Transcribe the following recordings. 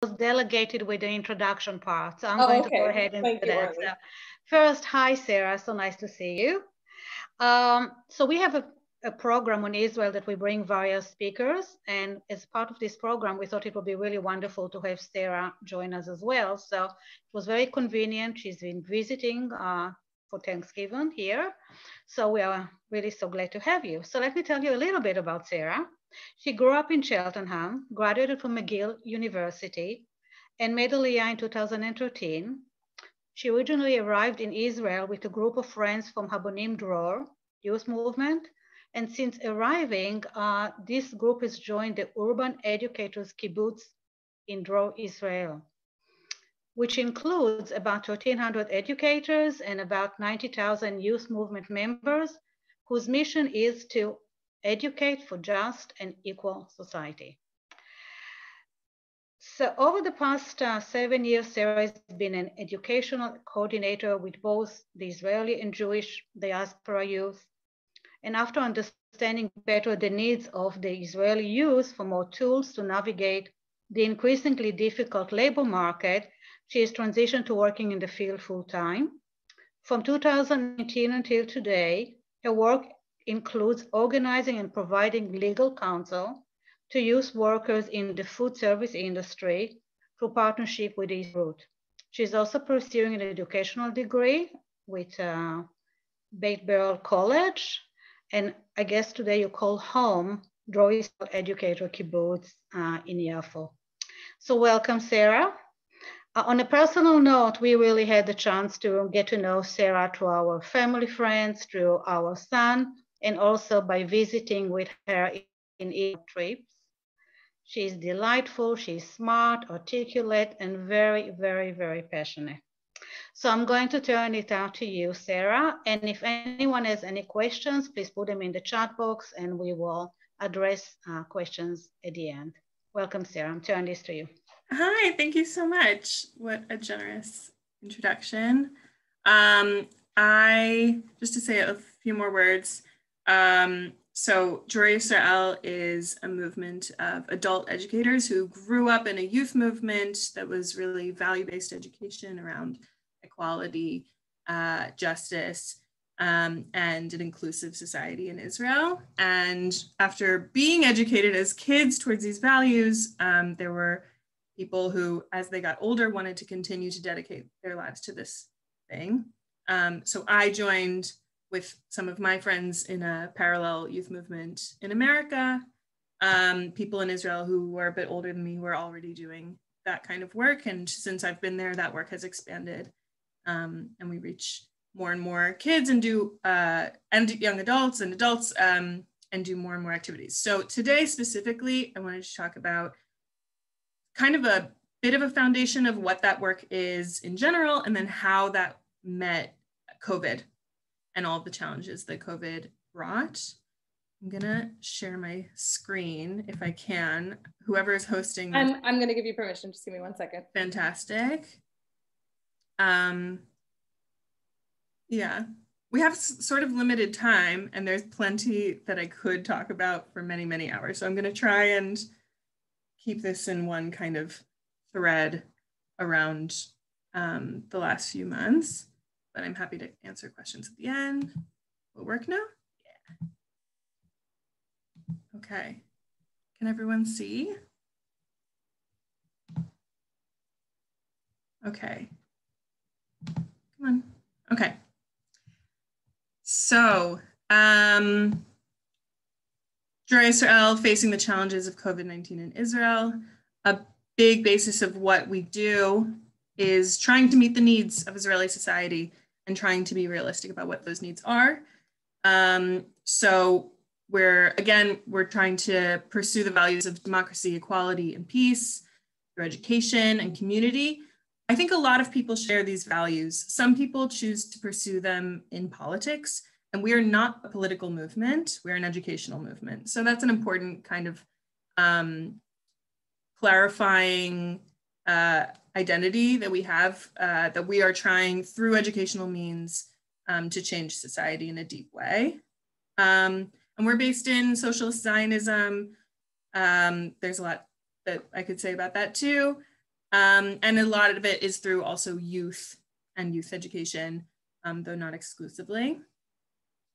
was delegated with the introduction part, so I'm going to go ahead and Thank do you, that. Orly. So, first, hi Sarah, so nice to see you. So we have a program on Israel that we bring various speakers, and as part of this program, we thought it would be really wonderful to have Sarah join us as well. So it was very convenient. She's been visiting for Thanksgiving here, so we are really so glad to have you. So let me tell you a little bit about Sarah. She grew up in Cheltenham, graduated from McGill University, and made Aliyah in 2013. She originally arrived in Israel with a group of friends from Habonim Dror youth movement, and since arriving, this group has joined the Urban Educators Kibbutz in Dror Israel, which includes about 1,300 educators and about 90,000 youth movement members, whose mission is to educate for just and equal society. So over the past 7 years, Sarah has been an educational coordinator with both the Israeli and Jewish diaspora youth. And after understanding better the needs of the Israeli youth for more tools to navigate the increasingly difficult labor market, she has transitioned to working in the field full time. From 2019 until today, her work includes organizing and providing legal counsel to youth workers in the food service industry through partnership with Israel. She's also pursuing an educational degree with Beit Berel College, and I guess today you call home Dror Israel Educator Kibbutz in Yafo. So welcome, Sarah. On a personal note, we really had the chance to get to know Sarah through our family friends, through our son, and also by visiting with her in trips. She's delightful, she's smart, articulate, and very, very, very passionate. So I'm going to turn it out to you, Sarah. And if anyone has any questions, please put them in the chat box and we will address questions at the end. Welcome, Sarah. I'm turning this to you. Hi, thank you so much. What a generous introduction. Just to say a few more words. So Dror Israel is a movement of adult educators who grew up in a youth movement that was really value-based education around equality, justice, and an inclusive society in Israel. And after being educated as kids towards these values, there were people who, as they got older, wanted to continue to dedicate their lives to this thing. So I joined with some of my friends in a parallel youth movement in America, people in Israel who were a bit older than me who were already doing that kind of work. And since I've been there, that work has expanded. And we reach more and more kids and and young adults and adults and do more and more activities. So today specifically, I wanted to talk about kind of a bit of a foundation of what that work is in general, and then how that met COVID and all of the challenges that COVID brought. I'm gonna share my screen if I can. Whoever is hosting. I'm gonna give you permission. Just give me 1 second. Fantastic. Yeah, we have sort of limited time and there's plenty that I could talk about for many, many hours. So I'm gonna try and keep this in one kind of thread around the last few months, but I'm happy to answer questions at the end. Will it work now? Yeah. Okay, can everyone see? Okay, come on. Okay, so Dror Israel facing the challenges of COVID-19 in Israel. A big basis of what we do is trying to meet the needs of Israeli society and trying to be realistic about what those needs are. So we're trying to pursue the values of democracy, equality, and peace through education and community. I think a lot of people share these values. Some people choose to pursue them in politics, and we are not a political movement, we're an educational movement. So that's an important kind of clarifying identity that we have, that we are trying through educational means to change society in a deep way. And we're based in socialist Zionism. There's a lot that I could say about that too. And a lot of it is through also youth and youth education, though not exclusively.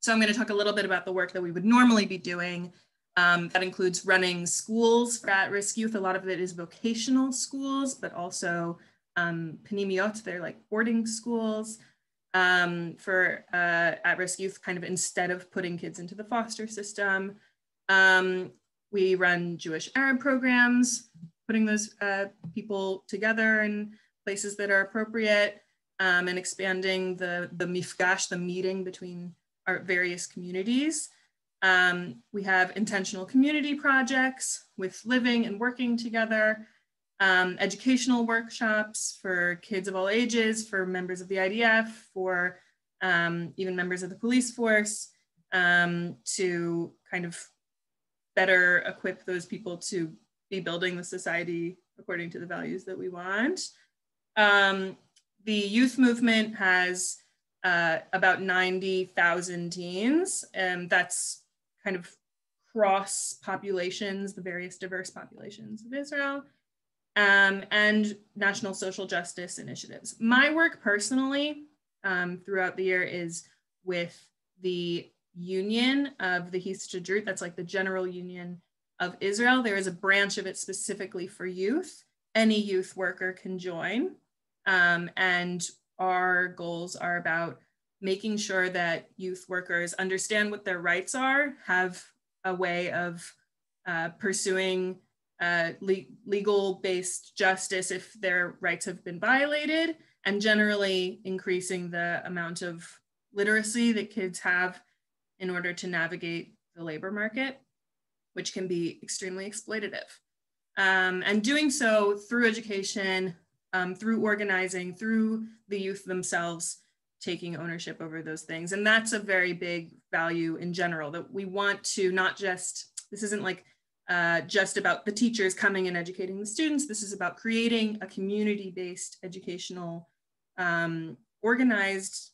So I'm going to talk a little bit about the work that we would normally be doing. That includes running schools for at-risk youth. A lot of it is vocational schools, but also panimiot, they're like boarding schools for at-risk youth, kind of instead of putting kids into the foster system. We run Jewish Arab programs, putting those people together in places that are appropriate, and expanding the mifgash, the meeting between our various communities. We have intentional community projects with living and working together, educational workshops for kids of all ages, for members of the IDF, for even members of the police force, to kind of better equip those people to be building the society according to the values that we want. The youth movement has about 90,000 teens, and that's kind of cross populations, the various diverse populations of Israel, and national social justice initiatives. My work personally throughout the year is with the Union of the Histadrut, that's like the General Union of Israel. There is a branch of it specifically for youth. Any youth worker can join. And our goals are about making sure that youth workers understand what their rights are, have a way of pursuing legal-based justice if their rights have been violated, and generally increasing the amount of literacy that kids have in order to navigate the labor market, which can be extremely exploitative. And doing so through education, through organizing, through the youth themselves taking ownership over those things. And that's a very big value in general, that we want to not just, this isn't like just about the teachers coming and educating the students. This is about creating a community-based educational organized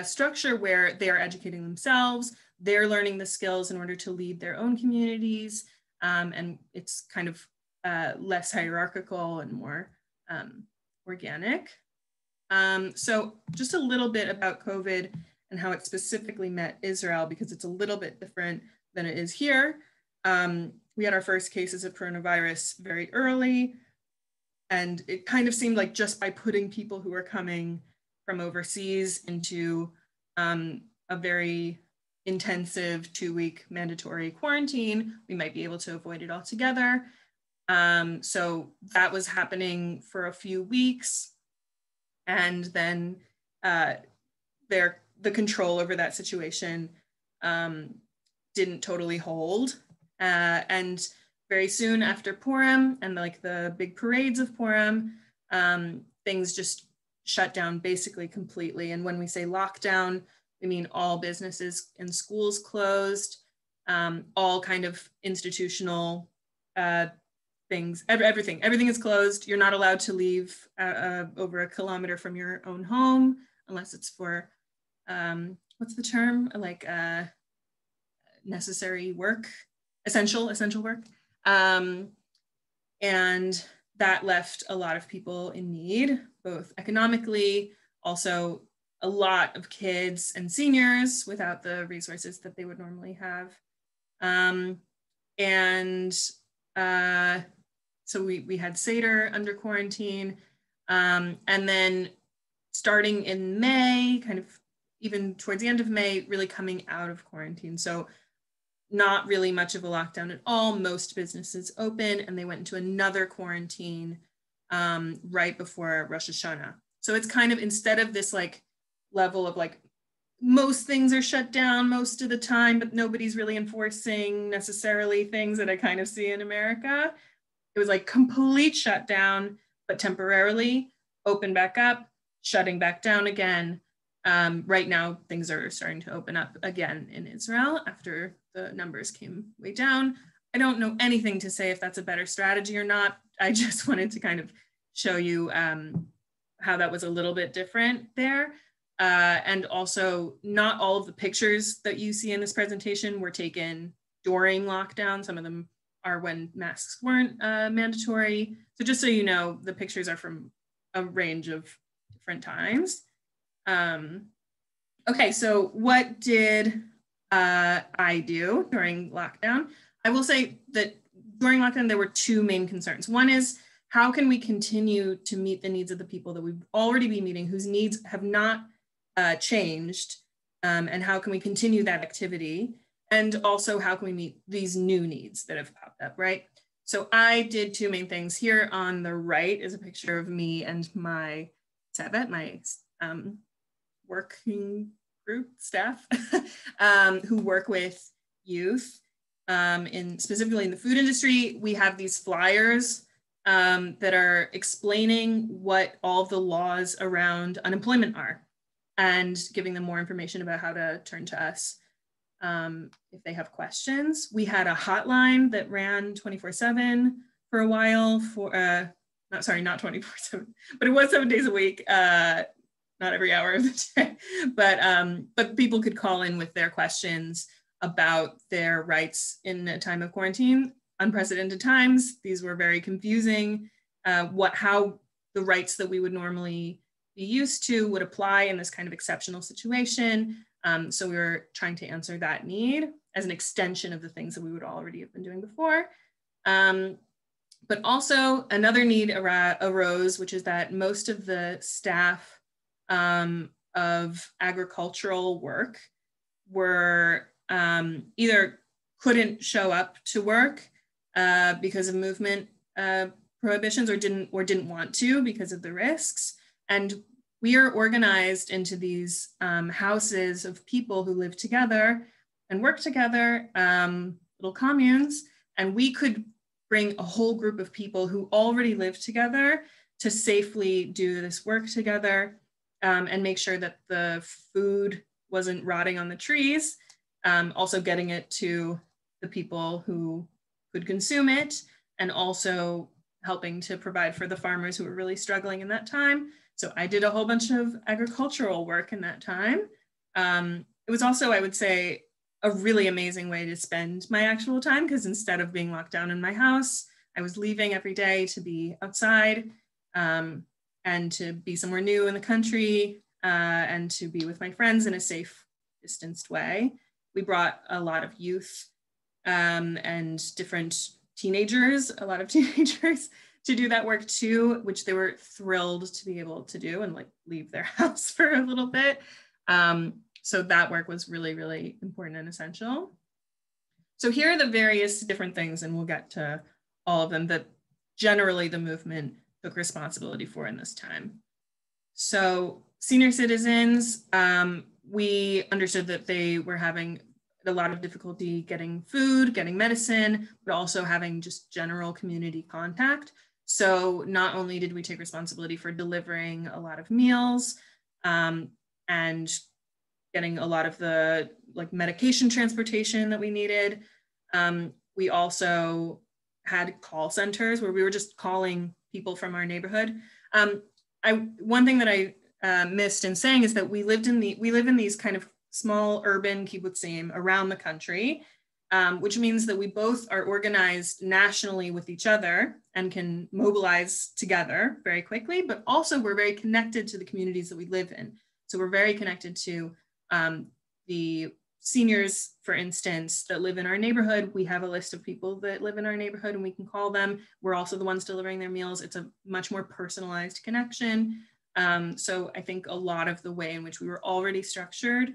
structure where they are educating themselves, they're learning the skills in order to lead their own communities, and it's kind of less hierarchical and more organic. So just a little bit about COVID and how it specifically met Israel, because it's a little bit different than it is here. We had our first cases of coronavirus very early, and it kind of seemed like just by putting people who were coming from overseas into a very intensive 2-week mandatory quarantine, we might be able to avoid it altogether. So that was happening for a few weeks. And then the control over that situation didn't totally hold. And very soon after Purim and like the big parades of Purim, things just shut down basically completely. And when we say lockdown, we mean all businesses and schools closed, all kind of institutional things, everything is closed. You're not allowed to leave over a kilometer from your own home unless it's for, what's the term? Like necessary work, essential work. And that left a lot of people in need, both economically, also a lot of kids and seniors without the resources that they would normally have. So we had Seder under quarantine. And then starting in May, kind of even towards the end of May, really coming out of quarantine. So not really much of a lockdown at all. Most businesses open, and they went into another quarantine right before Rosh Hashanah. So it's kind of, instead of this like level of like, most things are shut down most of the time, but nobody's really enforcing necessarily things that I kind of see in America. It was like complete shutdown, but temporarily open back up, shutting back down again. Right now, things are starting to open up again in Israel after the numbers came way down. I don't know anything to say if that's a better strategy or not. I just wanted to kind of show you how that was a little bit different there. And also, not all of the pictures that you see in this presentation were taken during lockdown. Some of them are when masks weren't mandatory. So just so you know, the pictures are from a range of different times. Okay, so what did I do during lockdown? I will say that during lockdown, there were two main concerns. One is, how can we continue to meet the needs of the people that we've already been meeting, whose needs have not changed, and how can we continue that activity? And also, how can we meet these new needs that have popped up, right? So I did two main things. Here on the right is a picture of me and my Sabet, my working group staff, who work with youth, specifically in the food industry. We have these flyers that are explaining what all of the laws around unemployment are and giving them more information about how to turn to us if they have questions. We had a hotline that ran 24/7 for a while not 24/7, but it was 7 days a week, not every hour of the day, but people could call in with their questions about their rights in a time of quarantine. Unprecedented times. These were very confusing. How the rights that we would normally be used to would apply in this kind of exceptional situation. So we were trying to answer that need as an extension of the things that we would already have been doing before. But also another need arose, which is that most of the staff of agricultural work were either couldn't show up to work because of movement prohibitions, or didn't want to because of the risks. And we are organized into these houses of people who live together and work together, little communes, and we could bring a whole group of people who already live together to safely do this work together, and make sure that the food wasn't rotting on the trees, also getting it to the people who could consume it, and also helping to provide for the farmers who were really struggling in that time. So I did a whole bunch of agricultural work in that time. It was also, I would say, a really amazing way to spend my actual time, because instead of being locked down in my house, I was leaving every day to be outside and to be somewhere new in the country and to be with my friends in a safe, distanced way. We brought a lot of youth and different teenagers, a lot of teenagers to do that work too, which they were thrilled to be able to do and like leave their house for a little bit. So that work was really, really important and essential. So here are the various different things, and we'll get to all of them, that generally the movement took responsibility for in this time. So senior citizens, we understood that they were having a lot of difficulty getting food, getting medicine, but also having just general community contact. So not only did we take responsibility for delivering a lot of meals and getting a lot of the like medication transportation that we needed, we also had call centers where we were just calling people from our neighborhood. One thing that I missed in saying is that we live in these kind of small urban kibbutzim around the country, which means that we both are organized nationally with each other and can mobilize together very quickly, but also we're very connected to the communities that we live in. So we're very connected to the seniors, for instance, that live in our neighborhood. We have a list of people that live in our neighborhood and we can call them. We're also the ones delivering their meals. It's a much more personalized connection. So I think a lot of the way in which we were already structured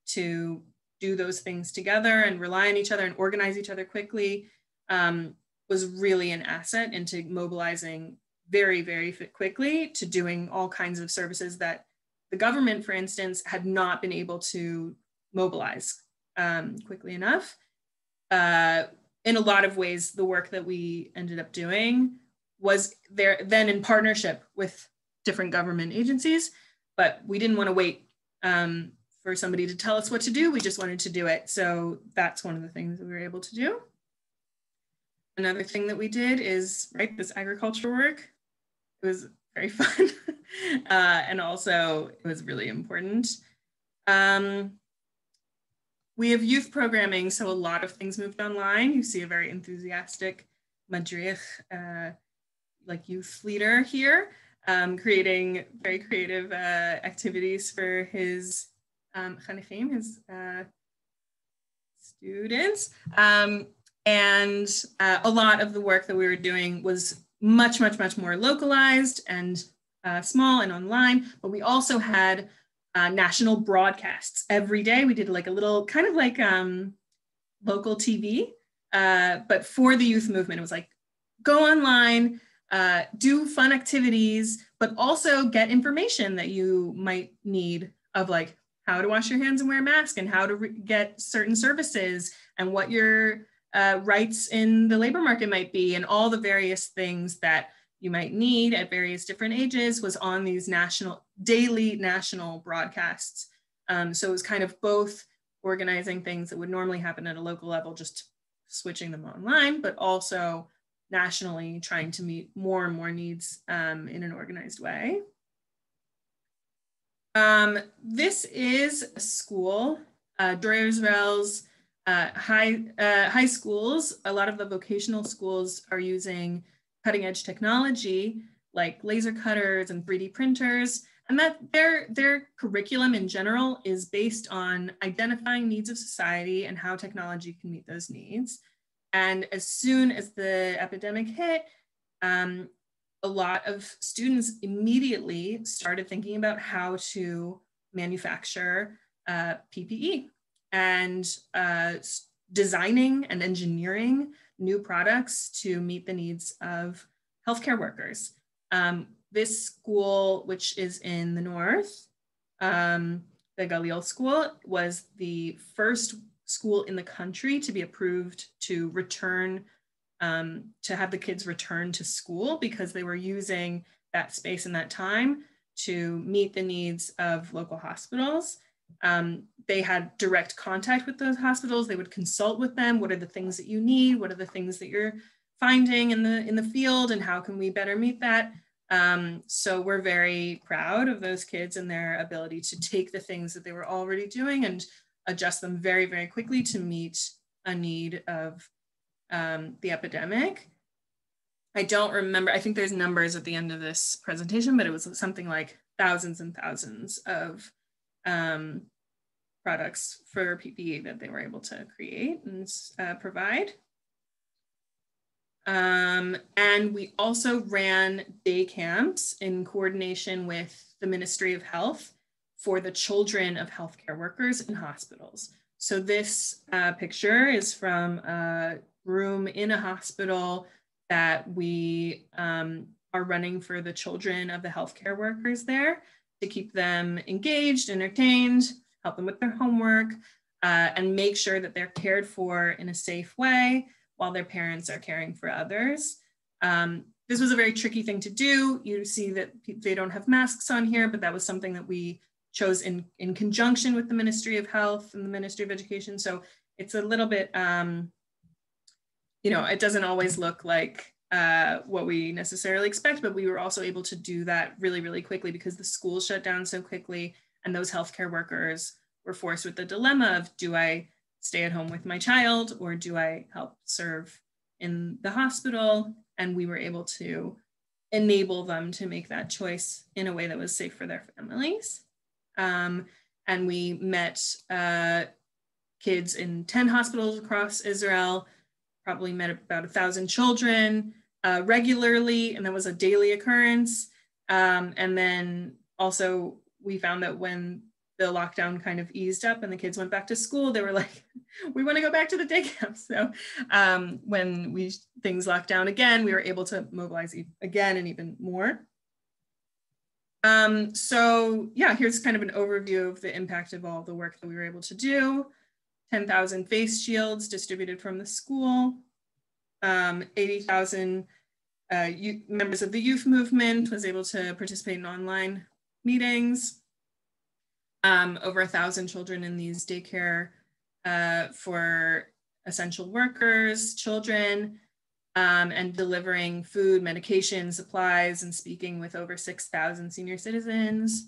to do those things together and rely on each other and organize each other quickly was really an asset into mobilizing very, very quickly to doing all kinds of services that the government, for instance, had not been able to mobilize quickly enough. In a lot of ways, the work that we ended up doing was there then in partnership with different government agencies, but we didn't want to wait for somebody to tell us what to do. We just wanted to do it. So that's one of the things that we were able to do. Another thing that we did is, right, this agriculture work. It was very fun. And also it was really important. We have youth programming, so a lot of things moved online. You see a very enthusiastic madrich, like youth leader here, creating very creative activities for his chanechim, his students. And a lot of the work that we were doing was much more localized and small and online, but we also had national broadcasts every day. We did like a little kind of like local TV, but for the youth movement. It was like, go online, do fun activities, but also get information that you might need of like how to wash your hands and wear a mask and how to get certain services and what your rights in the labor market might be, and all the various things that you might need at various different ages was on these daily national broadcasts. So it was kind of both organizing things that would normally happen at a local level, just switching them online, but also nationally trying to meet more and more needs in an organized way. This is a school, Dror Israel's high schools. A lot of the vocational schools are using cutting edge technology like laser cutters and 3D printers, and that their curriculum in general is based on identifying needs of society and how technology can meet those needs. And as soon as the epidemic hit, a lot of students immediately started thinking about how to manufacture PPE and designing and engineering new products to meet the needs of healthcare workers. This school, which is in the north, the Galil School, was the first school in the country to be approved to return, to have the kids return to school because they were using that space and that time to meet the needs of local hospitals. They had direct contact with those hospitals. They would consult with them. What are the things that you need? What are the things that you're finding in the field, and how can we better meet that? So we're very proud of those kids and their ability to take the things that they were already doing and adjust them very, very quickly to meet a need of the epidemic. I don't remember, I think there's numbers at the end of this presentation, but it was something like thousands and thousands of products for PPE that they were able to create and provide. And we also ran day camps in coordination with the Ministry of Health for the children of healthcare workers in hospitals. So this picture is from a room in a hospital that we are running for the children of the healthcare workers there to keep them engaged, entertained, help them with their homework, and make sure that they're cared for in a safe way while their parents are caring for others. This was a very tricky thing to do. You see that they don't have masks on here, but that was something that we chose in conjunction with the Ministry of Health and the Ministry of Education. So it's a little bit, you know, it doesn't always look like what we necessarily expect, but we were also able to do that really, really quickly because the school shut down so quickly, and those healthcare workers were forced with the dilemma of, do I stay at home with my child or do I help serve in the hospital? And we were able to enable them to make that choice in a way that was safe for their families. And we met kids in 10 hospitals across Israel, probably met about 1,000 children regularly, and that was a daily occurrence. And then also we found that when the lockdown kind of eased up and the kids went back to school, they were like, we want to go back to the day camp. So when things locked down again, we were able to mobilize again and even more. So yeah, here's kind of an overview of the impact of all the work that we were able to do. 10,000 face shields distributed from the school, 80,000 members of the youth movement was able to participate in online meetings, over 1,000 children in these daycare for essential workers, children, and delivering food, medication, supplies, and speaking with over 6,000 senior citizens.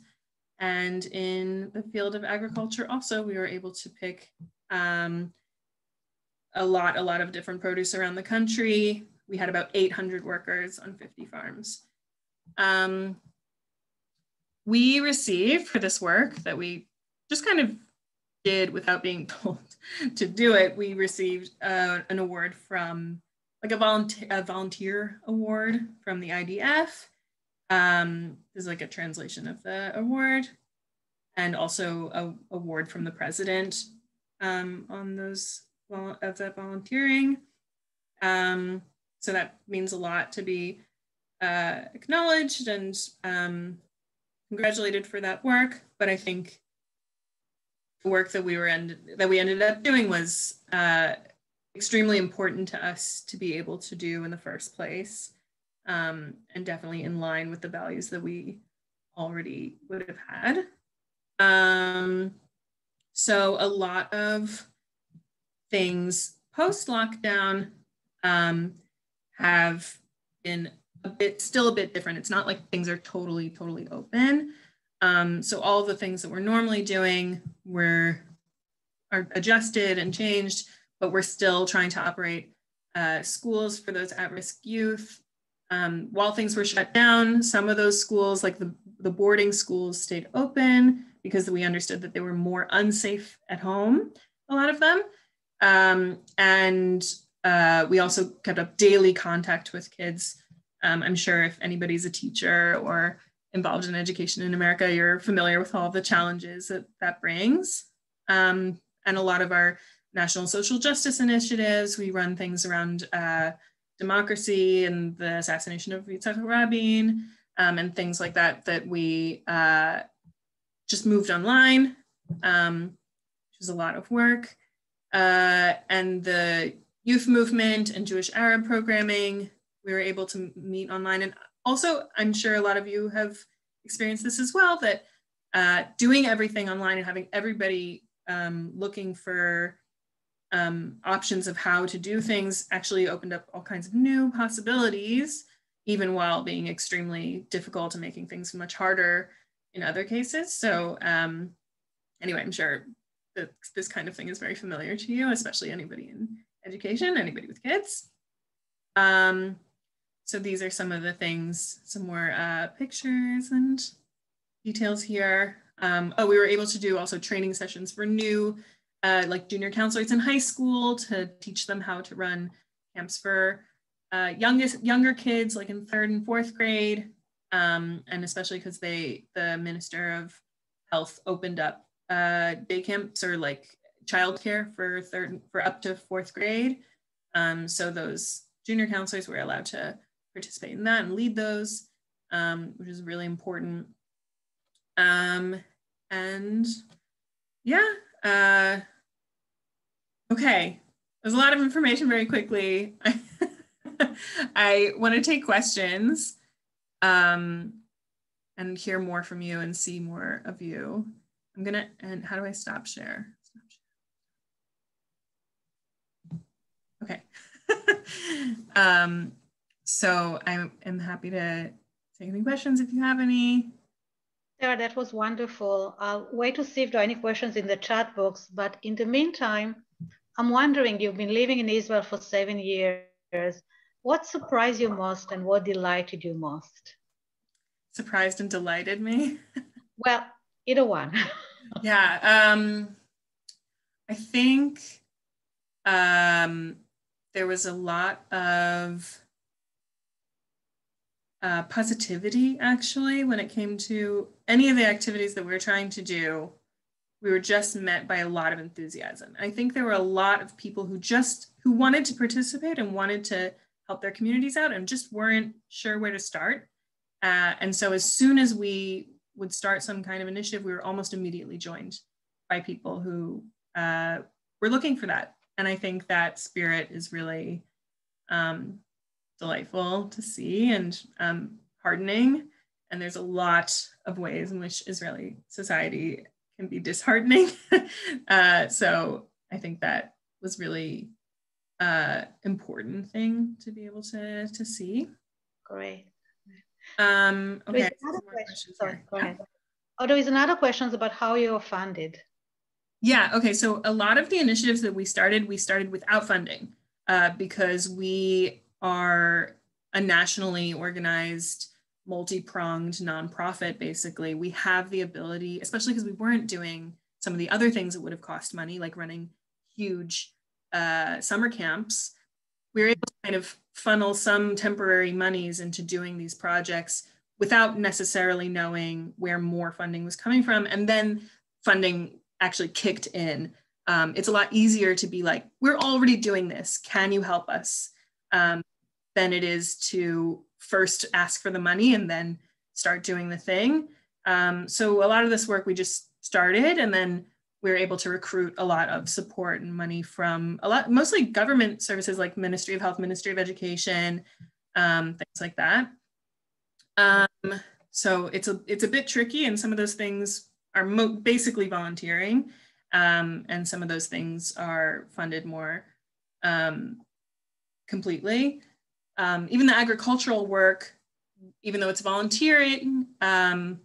And in the field of agriculture also, we were able to pick a lot of different produce around the country. We had about 800 workers on 50 farms. We received for this work that we just kind of did without being told to do it, we received an award from, like a volunteer award from the IDF. Is like a translation of the award, and also a award from the president on those of that volunteering. So that means a lot to be acknowledged and congratulated for that work. But I think the work that we ended up doing was extremely important to us to be able to do in the first place, and definitely in line with the values that we already would have had. So a lot of things post-lockdown have been still a bit different. It's not like things are totally open. So all the things that we're normally doing are adjusted and changed, but we're still trying to operate schools for those at-risk youth. While things were shut down, some of those schools, like the boarding schools, stayed open because we understood that they were more unsafe at home, a lot of them. And we also kept up daily contact with kids. I'm sure if anybody's a teacher or involved in education in America, you're familiar with all the challenges that brings. And a lot of our national social justice initiatives, we run things around democracy and the assassination of Yitzhak Rabin, and things like that, that we just moved online, which was a lot of work. And the youth movement and Jewish Arab programming, we were able to meet online. And also, I'm sure a lot of you have experienced this as well, that doing everything online and having everybody looking for options of how to do things actually opened up all kinds of new possibilities, even while being extremely difficult and making things much harder in other cases. So anyway, I'm sure that this kind of thing is very familiar to you, especially anybody in education, anybody with kids. So these are some of the things, some more pictures and details here. Oh, we were able to do also training sessions for new like junior counselors in high school to teach them how to run camps for younger kids, like in 3rd and 4th grade. And especially because the Minister of Health opened up day camps or like childcare for up to 4th grade. So those junior counselors were allowed to participate in that and lead those, which is really important. And yeah, okay, there's a lot of information very quickly. I want to take questions and hear more from you and see more of you. And how do I stop share? Okay. So I'm happy to take any questions if you have any. Sarah, that was wonderful. I'll wait to see if there are any questions in the chat box. But in the meantime, I'm wondering, you've been living in Israel for 7 years. What surprised you most and what delighted you most? Surprised and delighted me? Well, either one. Yeah, I think there was a lot of positivity, actually, when it came to any of the activities that we were trying to do. We were just met by a lot of enthusiasm. I think there were a lot of people who wanted to participate and wanted to help their communities out and just weren't sure where to start. And so as soon as we would start some kind of initiative, we were almost immediately joined by people who were looking for that. And I think that spirit is really delightful to see and heartening. And there's a lot of ways in which Israeli society can be disheartening. So I think that was really important thing to be able to see. Great. Okay. Sorry, go ahead. Oh, there is another question about how you're funded. Yeah, okay, so a lot of the initiatives that we started without funding because we are a nationally organized, multi-pronged nonprofit, basically. We have the ability, especially because we weren't doing some of the other things that would have cost money, like running huge summer camps. We were able to kind of funnel some temporary monies into doing these projects without necessarily knowing where more funding was coming from. And then funding actually kicked in. It's a lot easier to be like, we're already doing this. Can you help us? Than it is to first ask for the money and then start doing the thing. So a lot of this work we just started, and then we were able to recruit a lot of support and money from mostly government services like Ministry of Health, Ministry of Education, things like that. So it's a bit tricky, and some of those things are basically volunteering, and some of those things are funded more completely. Even the agricultural work, even though it's volunteering, the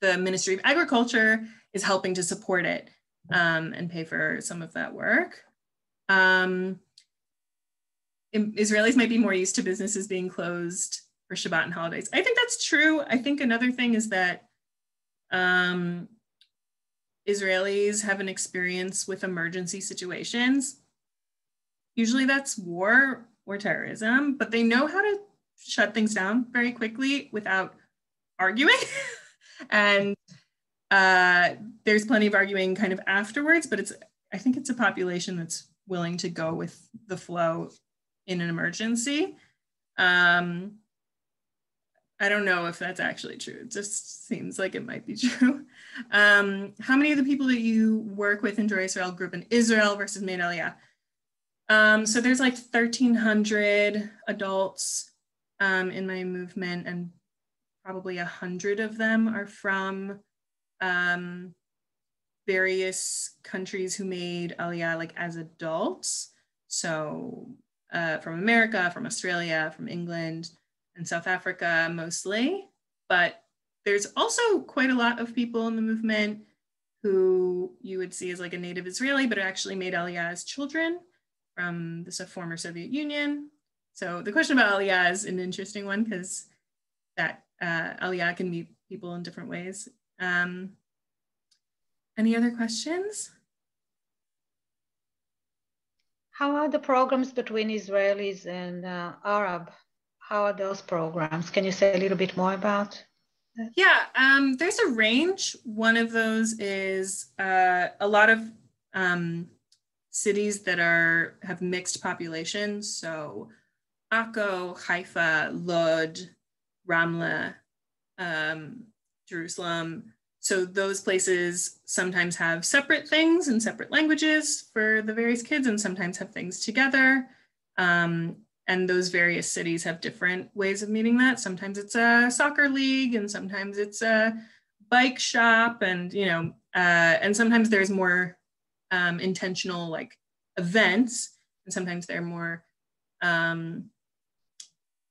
Ministry of Agriculture is helping to support it and pay for some of that work. Israelis might be more used to businesses being closed for Shabbat and holidays. I think that's true. I think another thing is that Israelis have an experience with emergency situations. Usually that's war or terrorism, but they know how to shut things down very quickly without arguing. And there's plenty of arguing kind of afterwards, but I think it's a population that's willing to go with the flow in an emergency. I don't know if that's actually true. It just seems like it might be true. How many of the people that you work with in Dror Israel grew up in Israel versus made Aliyah? So there's like 1,300 adults in my movement, and probably 100 of them are from various countries who made Aliyah like as adults. So from America, from Australia, from England, and South Africa mostly. But there's also quite a lot of people in the movement who you would see as like a native Israeli, but actually made Aliyah as children from the former Soviet Union. So the question about Aliyah is an interesting one because that Aliyah can meet people in different ways. Any other questions? How are the programs between Israelis and Arab? How are those programs? Can you say a little bit more about that? Yeah, there's a range. One of those is a lot of cities that have mixed populations. So Akko, Haifa, Lod, Ramla, Jerusalem. So those places sometimes have separate things and separate languages for the various kids, and sometimes have things together. And those various cities have different ways of meeting that. Sometimes it's a soccer league, and sometimes it's a bike shop, and and sometimes there's more intentional like events, and sometimes they're more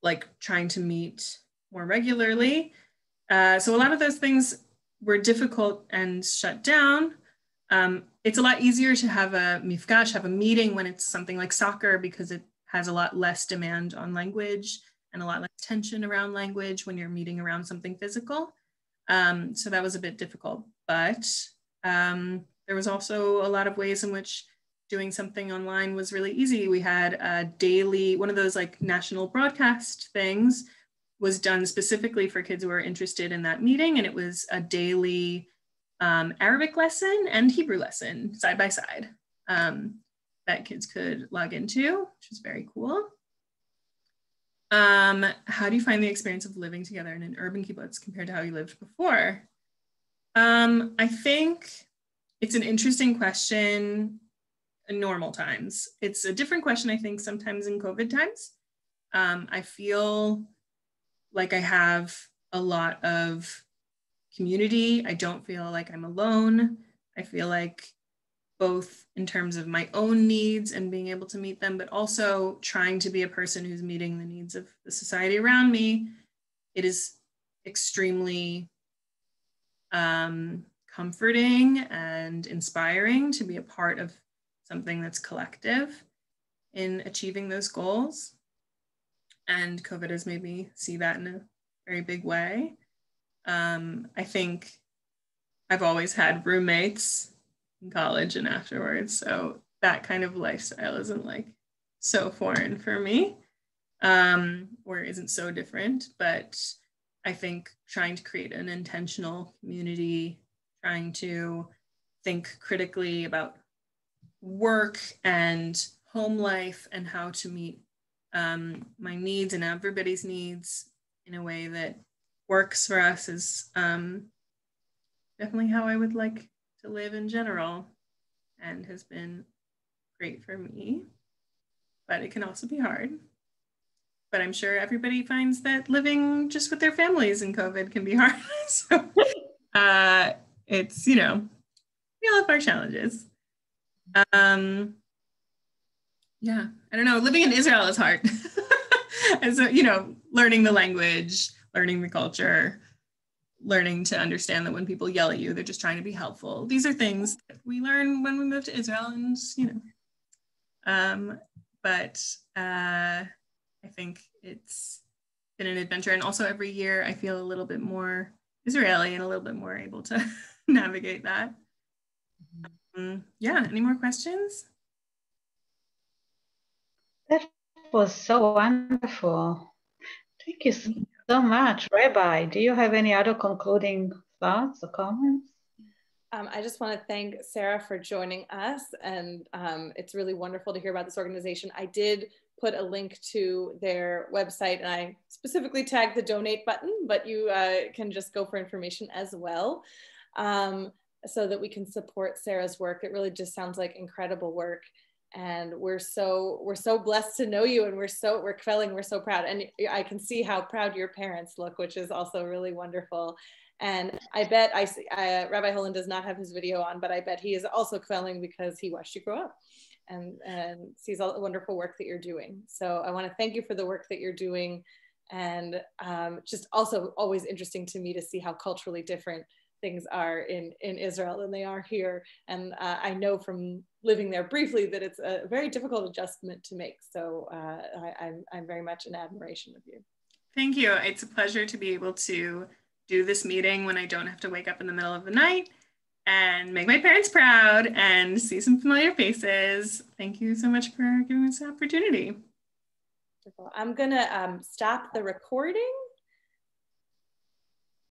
like trying to meet more regularly. So a lot of those things were difficult and shut down. It's a lot easier to have a mifgash, have a meeting when it's something like soccer, because it has a lot less demand on language and a lot less tension around language when you're meeting around something physical. So that was a bit difficult, but there was also a lot of ways in which doing something online was really easy. We had a daily, one of those like national broadcast things was done specifically for kids who were interested in that meeting. And it was a daily Arabic lesson and Hebrew lesson side by side that kids could log into, which was very cool. How do you find the experience of living together in an urban kibbutz compared to how you lived before? I think it's an interesting question in normal times. It's a different question, I think, sometimes in COVID times. I feel like I have a lot of community. I don't feel like I'm alone. I feel like both in terms of my own needs and being able to meet them, but also trying to be a person who's meeting the needs of the society around me. It is extremely comforting and inspiring to be a part of something that's collective in achieving those goals. And COVID has made me see that in a very big way. I think I've always had roommates in college and afterwards, so that kind of lifestyle isn't like so foreign for me, or isn't so different. But I think trying to create an intentional community, trying to think critically about work and home life and how to meet my needs and everybody's needs in a way that works for us is definitely how I would like to live in general, and has been great for me. But it can also be hard. But I'm sure everybody finds that living just with their families in COVID can be hard. So it's, we all have our challenges. Yeah, I don't know. Living in Israel is hard. And so, learning the language, learning the culture, learning to understand that when people yell at you, they're just trying to be helpful. These are things that we learn when we move to Israel, and, but I think it's been an adventure. And also every year I feel a little bit more Israeli and a little bit more able to navigate that. Yeah, any more questions? That was so wonderful. Thank you so much. Rabbi, do you have any other concluding thoughts or comments? I just want to thank Sarah for joining us, and it's really wonderful to hear about this organization. I did put a link to their website, and I specifically tagged the donate button, but you can just go for information as well, so that we can support Sarah's work. It really just sounds like incredible work. And we're so blessed to know you, and we're so proud, and I can see how proud your parents look, which is also really wonderful. And I bet Rabbi Holland does not have his video on, but I bet he is also quelling because he watched you grow up and sees all the wonderful work that you're doing. So I want to thank you for the work that you're doing, and just also always interesting to me to see how culturally different things are in Israel than they are here. And I know from living there briefly that it's a very difficult adjustment to make. So I'm very much in admiration of you. Thank you. It's a pleasure to be able to do this meeting when I don't have to wake up in the middle of the night and make my parents proud and see some familiar faces. Thank you so much for giving us the opportunity. I'm gonna stop the recording